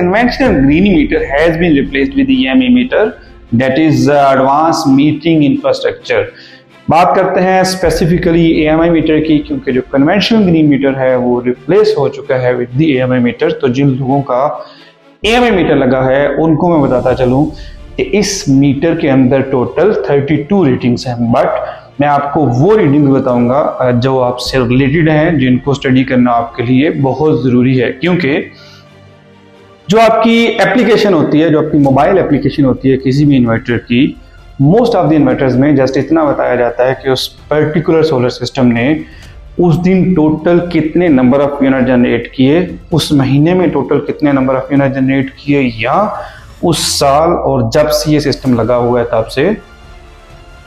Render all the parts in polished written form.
conventional green emitter has been replaced with the EM emitter, that is advanced metering infrastructure। बात करते हैं specifically AMI metre की, क्योंकि जो कन्वेंशनल ग्रीन मीटर है वो रिप्लेस हो चुका है विद द AMI मीटर। तो जिन लोगों का AMI मीटर लगा है उनको मैं बताता चलूं कि इस मीटर के अंदर टोटल 32 रीडिंग्स हैं, बट मैं आपको वो रीडिंग बताऊंगा जो आपसे रिलेटेड हैं, जिनको स्टडी करना आपके लिए बहुत ज़रूरी है। क्योंकि जो आपकी एप्लीकेशन होती है, जो आपकी मोबाइल एप्लीकेशन होती है किसी भी इन्वर्टर की, मोस्ट ऑफ द इन्वर्टर्स में जस्ट इतना बताया जाता है कि उस पर्टिकुलर सोलर सिस्टम ने उस दिन टोटल कितने नंबर ऑफ यूनिट जनरेट किए, उस महीने में टोटल कितने नंबर ऑफ यूनिट जनरेट किए, या उस साल और जब से ये सिस्टम लगा हुआ है तब से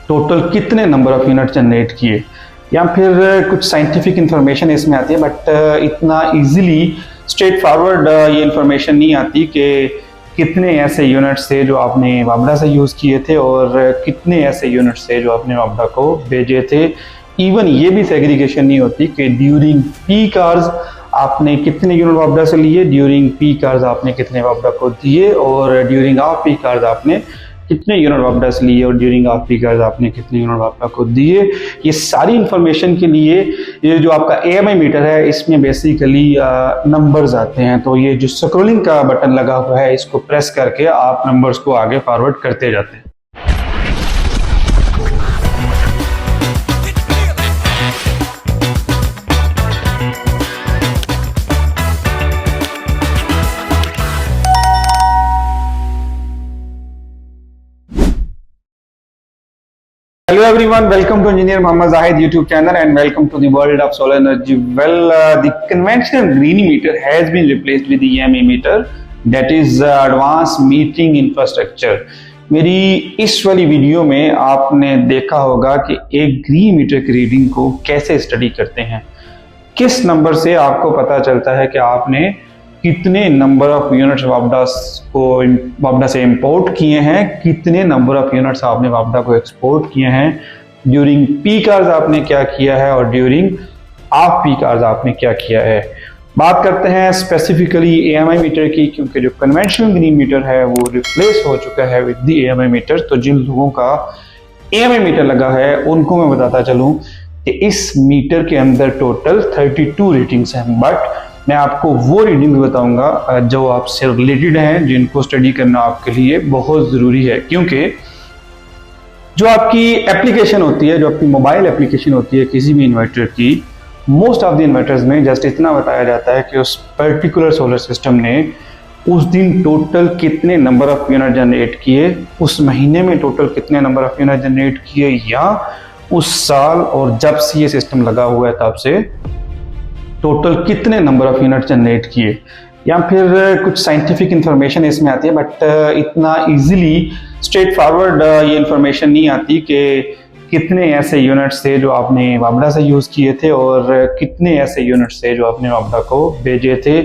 टोटल कितने नंबर ऑफ यूनिट जनरेट किए, या फिर कुछ साइंटिफिक इंफॉर्मेशन इसमें आती है। बट इतना इजीली स्ट्रेट फॉरवर्ड ये इंफॉर्मेशन नहीं आती कि कितने ऐसे यूनिट्स थे जो आपने वाबडा से यूज़ किए थे और कितने ऐसे यूनिट्स थे जो आपने वाबडा को भेजे थे। इवन ये भी सेग्रीगेशन नहीं होती कि ड्यूरिंग पीक आवर्स आपने कितने यूनिट वाबडा से लिए, ड्यूरिंग पीक आवर्स आपने कितने वाबडा को दिए, और ड्यूरिंग ऑफ पीक आवर्स आपने कितने यूनिट वाबडा से लिए, और ड्यूरिंग ऑफ पीक आवर्स आपने कितने यूनिट वाबडा को दिए। ये सारी इंफॉर्मेशन के लिए ये जो आपका AMI मीटर है इसमें बेसिकली नंबर्स आते हैं। तो ये जो स्क्रॉलिंग का बटन लगा हुआ है इसको प्रेस करके आप नंबर्स को आगे फॉरवर्ड करते जाते हैं। Hello everyone, welcome to Engineer Mohammad Zahid YouTube channel and welcome to the world of solar energy. Well, the conventional green emitter has been replaced with the EM emitter, that is advanced metering infrastructure। मेरी इस वाली video में आपने देखा होगा कि एक green metre की रीडिंग को कैसे स्टडी करते हैं, किस नंबर से आपको पता चलता है कि आपने कितने नंबर ऑफ यूनिट्स वाबडा से इंपोर्ट किए हैं, कितने नंबर ऑफ यूनिट्स आपने वाबडा को एक्सपोर्ट किए हैं, ड्यूरिंग पीक आवर्स आपने क्या किया है, और ड्यूरिंग ऑफ पीक आवर्स आपने क्या किया है। बात करते हैं स्पेसिफिकली AMI मीटर की, क्योंकि जो कन्वेंशनल ग्रीन मीटर है वो रिप्लेस हो चुका है विद द AMI मीटर। तो जिन लोगों का AMI मीटर लगा है उनको मैं बताता चलूं कि इस मीटर के अंदर टोटल 32 रीडिंग्स हैं, बट मैं आपको वो रीडिंग बताऊंगा जो आपसे रिलेटेड हैं, जिनको स्टडी करना आपके लिए बहुत ज़रूरी है। क्योंकि जो आपकी एप्लीकेशन होती है, जो आपकी मोबाइल एप्लीकेशन होती है किसी भी इन्वर्टर की, मोस्ट ऑफ द इन्वर्टर्स में जस्ट इतना बताया जाता है कि उस पर्टिकुलर सोलर सिस्टम ने उस दिन टोटल कितने नंबर ऑफ यूनिट जनरेट किए, उस महीने में टोटल कितने नंबर ऑफ यूनिट जनरेट किए, या उस साल और जब से ये सिस्टम लगा हुआ है तब से टोटल कितने नंबर ऑफ यूनिट जनरेट किए, या फिर कुछ साइंटिफिक इंफॉर्मेशन इसमें आती है। बट इतना इजीली स्ट्रेट फॉरवर्ड ये इंफॉर्मेशन नहीं आती कि कितने ऐसे यूनिट्स थे जो आपने वाबडा से यूज़ किए थे और कितने ऐसे यूनिट्स थे जो आपने वाबडा को भेजे थे।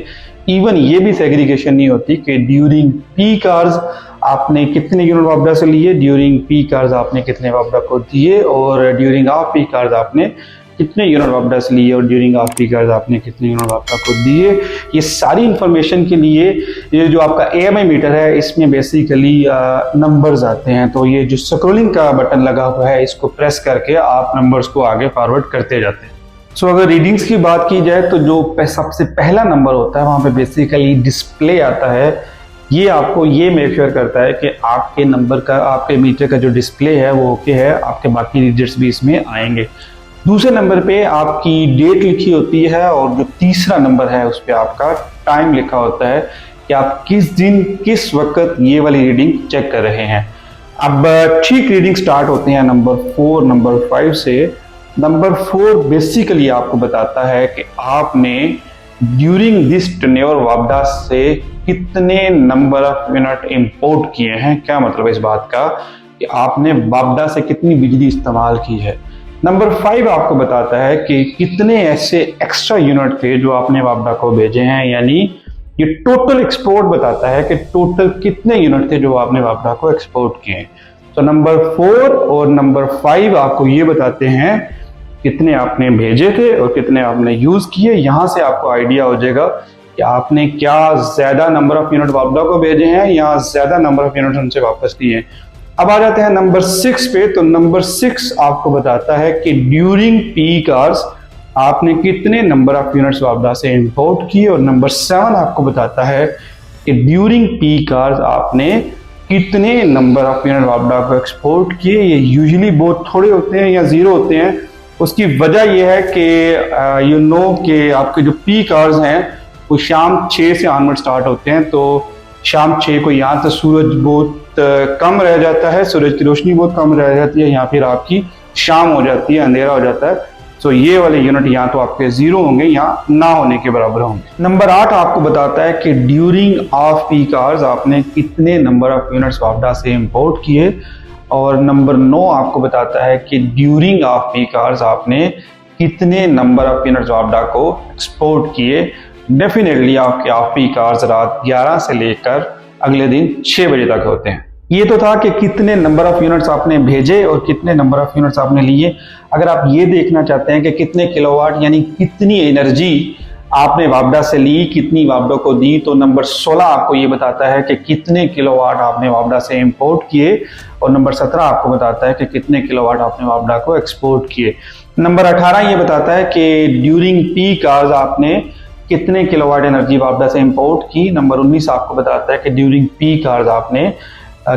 इवन ये भी सेग्रीगेशन नहीं होती कि ड्यूरिंग पीक आवर्स आपने कितने यूनिट वाबडा से लिए, ड्यूरिंग पीक आवर्स आपने कितने वाबडा को दिए, और ड्यूरिंग ऑफ पीक आवर्स आपने कितने यूनिट वाबडा से लिए, और ड्यूरिंग ऑफ पीक आवर्स आपने कितने यूनिट वाबडा को दिए। ये सारी इंफॉर्मेशन के लिए ये जो आपका AMI मीटर है इसमें बेसिकली नंबर्स आते हैं। तो ये जो स्क्रॉलिंग का बटन लगा हुआ है इसको प्रेस करके आप नंबर्स को आगे फॉरवर्ड करते जाते हैं। सो अगर रीडिंग्स की बात की जाए तो जो सबसे पहला नंबर होता है वहाँ पे बेसिकली डिस्प्ले आता है। ये आपको ये मेक श्योर करता है कि आपके नंबर का, आपके मीटर का जो डिस्प्ले है वो ओके है, आपके बाकी रीडर्स भी इसमें आएंगे। दूसरे नंबर पे आपकी डेट लिखी होती है, और जो तीसरा नंबर है उस पर आपका टाइम लिखा होता है कि आप किस दिन किस वक्त ये वाली रीडिंग चेक कर रहे हैं। अब ठीक रीडिंग स्टार्ट होते हैं नंबर 4, नंबर 5 से। नंबर 4 बेसिकली आपको बताता है कि आपने ड्यूरिंग दिस टेन्योर वाबडा से कितने नंबर ऑफ यूनिट इंपोर्ट किए हैं। क्या मतलब है इस बात का कि आपने वाबडा से कितनी बिजली इस्तेमाल की है। नंबर 5 आपको बताता है कि कितने ऐसे एक्स्ट्रा यूनिट थे जो आपने वाबडा को भेजे हैं, यानी ये टोटल एक्सपोर्ट बताता है कि टोटल कितने यूनिट थे जो आपने वाबडा को एक्सपोर्ट किए। तो नंबर 4 और नंबर 5 आपको ये बताते हैं कितने आपने भेजे थे और कितने आपने यूज किए। यहां से आपको आइडिया हो जाएगा कि आपने क्या ज़्यादा नंबर ऑफ यूनिट वापडा को भेजे हैं या ज़्यादा नंबर ऑफ यूनिट उनसे वापस लिए हैं। अब आ जाते हैं नंबर 6 पे। तो नंबर 6 आपको बताता है कि ड्यूरिंग पीक आवर्स आपने कितने नंबर ऑफ यूनिट्स वापडा से इंपोर्ट किए, और नंबर 7 आपको बताता है कि ड्यूरिंग पीक आवर्स आपने कितने नंबर ऑफ यूनिट वापडा को एक्सपोर्ट किए। ये यूजुअली बहुत थोड़े होते हैं या ज़ीरो होते हैं। उसकी वजह यह है कि यू नो कि आपके जो पीक आवर्स हैं वो शाम 6 से ऑनवर्ड स्टार्ट होते हैं। तो शाम 6 को यहाँ तो सूरज बहुत कम रह जाता है, सूरज की रोशनी बहुत कम रह जाती है, यहाँ फिर आपकी शाम हो जाती है, अंधेरा हो जाता है। तो ये वाले यूनिट यहाँ तो आपके जीरो होंगे या ना होने के बराबर होंगे। नंबर 8 आपको बताता है कि ड्यूरिंग ऑफ पीक आवर्स आपने कितने नंबर ऑफ यूनिट्स वापडा से इंपोर्ट किए, और नंबर 9 आपको बताता है कि ड्यूरिंग ऑफ पीक आवर्स आपने कितने नंबर ऑफ यूनिट्स वापडा को एक्सपोर्ट किए। डेफिनेटली आपके ऑफ पीक आवर्स रात 11 से लेकर अगले दिन 6 बजे तक होते हैं। ये तो था कि कितने नंबर ऑफ यूनिट्स आपने भेजे और कितने नंबर ऑफ यूनिट्स आपने लिए। अगर आप ये देखना चाहते हैं कि कितने किलोवाट यानी कितनी एनर्जी आपने वापडा से ली, कितनी वापडा को दी, तो नंबर 16 आपको ये बताता है कि कितने किलोवाट आपने वापडा से इंपोर्ट किए, और नंबर 17 आपको बताता है कि कितने किलोवाट आपने वापडा को एक्सपोर्ट किए। नंबर 18 ये बताता है कि ड्यूरिंग पीक आवर्स आपने कितने किलोवाट एनर्जी वापडा से इंपोर्ट की। नंबर 19 आपको बताता है कि ड्यूरिंग पीक आवर्स आपने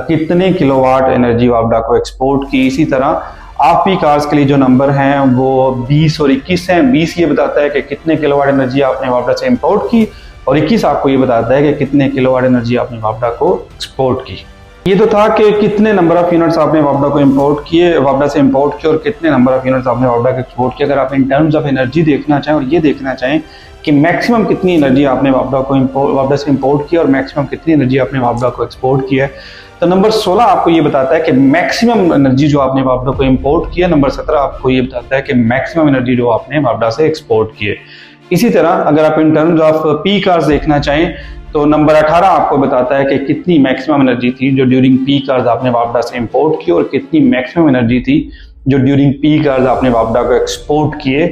कितने किलोवाट एनर्जी वापडा को एक्सपोर्ट की। इसी तरह ऑफ पीक आवर्स के लिए जो नंबर हैं वो 20 और 21 हैं। 20 ये बताता है कि कितने किलोवाट एनर्जी आपने वापडा से इंपोर्ट की, और 21 आपको ये बताता है कि कितने किलोवाट एनर्जी आपने वापडा को एक्सपोर्ट की। ये तो था कि कितने नंबर ऑफ यूनिट्स आपने वापडा को इंपोर्ट किए, वापडा से इंपोर्ट किए, और कितने नंबर ऑफ यूनिट्स आपने वापडा को एक्सपोर्ट किए। अगर आप इन टर्म्स ऑफ एनर्जी देखना चाहें और ये देखना चाहें कि मैक्सिमम कितनी एनर्जी आपने वापडा से इंपोर्ट किया और मैक्सिमम कितनी एनर्जी आपने वापडा को एक्सपोर्ट किया, तो नंबर 16 आपको ये बताता है कि मैक्सिमम एनर्जी जो आपने वापडा को इंपोर्ट किया। नंबर 17 आपको ये बताता है कि मैक्सिमम एनर्जी जो आपने वापडा से एक्सपोर्ट किए। इसी तरह अगर आप in terms off peak hours देखना चाहें तो नंबर 18 आपको बताता है कि कितनी मैक्सिमम एनर्जी थी जो ड्यूरिंग पीक आवर्स आपने वापडा से इंपोर्ट की, और कितनी मैक्सिमम एनर्जी थी जो ड्यूरिंग पीक आवर्स आपने वापडा को एक्सपोर्ट किए।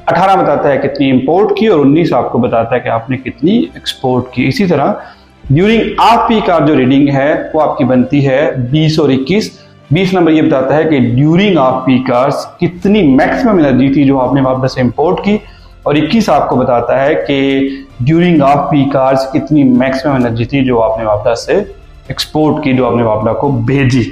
18 बताता है कितनी इंपोर्ट की, और 19 आपको बताता है कि आपने कितनी एक्सपोर्ट की। इसी तरह ड्यूरिंग ऑफ पीक आवर जो रीडिंग है वो आपकी बनती है 20 और 21। 20 नंबर ये बताता है कि ड्यूरिंग ऑफ पीक आवर्स कितनी मैक्सिमम एनर्जी थी जो आपने वापडा से इंपोर्ट की, और 21 आपको बताता है कि ड्यूरिंग ऑफ पीक आवर्स कितनी मैक्सिमम एनर्जी थी जो आपने वापडा से एक्सपोर्ट की, जो आपने वापडा को भेजी।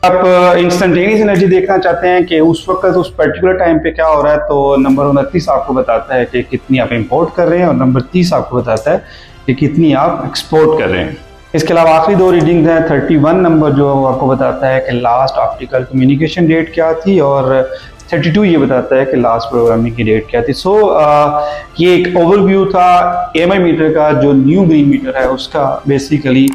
आप इंस्टेंटेनियस एनर्जी देखना चाहते हैं कि उस वक्त उस पर्टिकुलर टाइम पे क्या हो रहा है, तो नंबर 29 आपको बताता है कि कितनी आप इंपोर्ट कर रहे हैं, और नंबर 30 आपको बताता है कि कितनी आप एक्सपोर्ट कर रहे हैं। इसके अलावा आखिरी दो रीडिंग्स हैं। 31 नंबर जो आपको बताता है कि लास्ट ऑप्टिकल कम्युनिकेशन डेट क्या थी, और 32 ये बताता है कि लास्ट प्रोग्रामिंग की डेट क्या थी। ये एक ओवरव्यू था EMI मीटर का। जो न्यू ग्रीन मीटर है उसका बेसिकली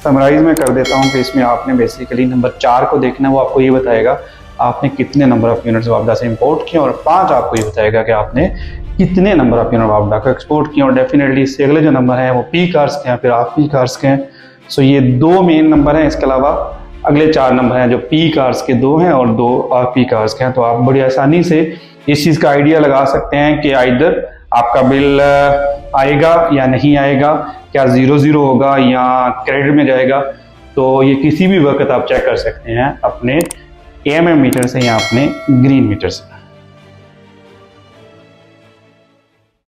समराइज में कर देता हूँ कि इसमें आपने बेसिकली नंबर 4 को देखना है। वो आपको ये बताएगा आपने कितने नंबर ऑफ यूनिट्स वापडा से इंपोर्ट किए, और 5 आपको ये बताएगा कि आपने कितने नंबर ऑफ यूनिट वापडा को एक्सपोर्ट किए। और डेफिनेटली इससे अगले जो नंबर हैं वो पीक आवर्स के हैं, फिर ऑफ पीक आवर्स के हैं। सो ये 2 मेन नंबर हैं। इसके अलावा अगले 4 नंबर हैं जो पीक आवर्स के 2 हैं और 2 ऑफ पीक आवर्स के हैं। तो आप बड़ी आसानी से इस चीज़ का आइडिया लगा सकते हैं कि आइदर आपका बिल आएगा या नहीं आएगा, क्या 0-0 होगा या क्रेडिट में जाएगा। तो ये किसी भी वक्त आप चेक कर सकते हैं अपने EMI मीटर से या अपने ग्रीन मीटर से।